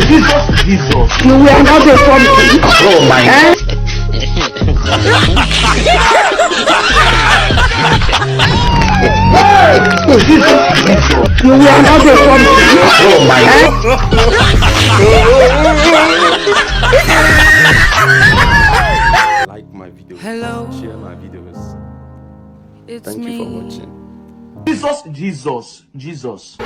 Jesus! Jesus. You were not a something. Oh my God. You were not a something. Oh my God. Like my videos. Hello. Share my videos. It's Thank me. you for watching. Jesus.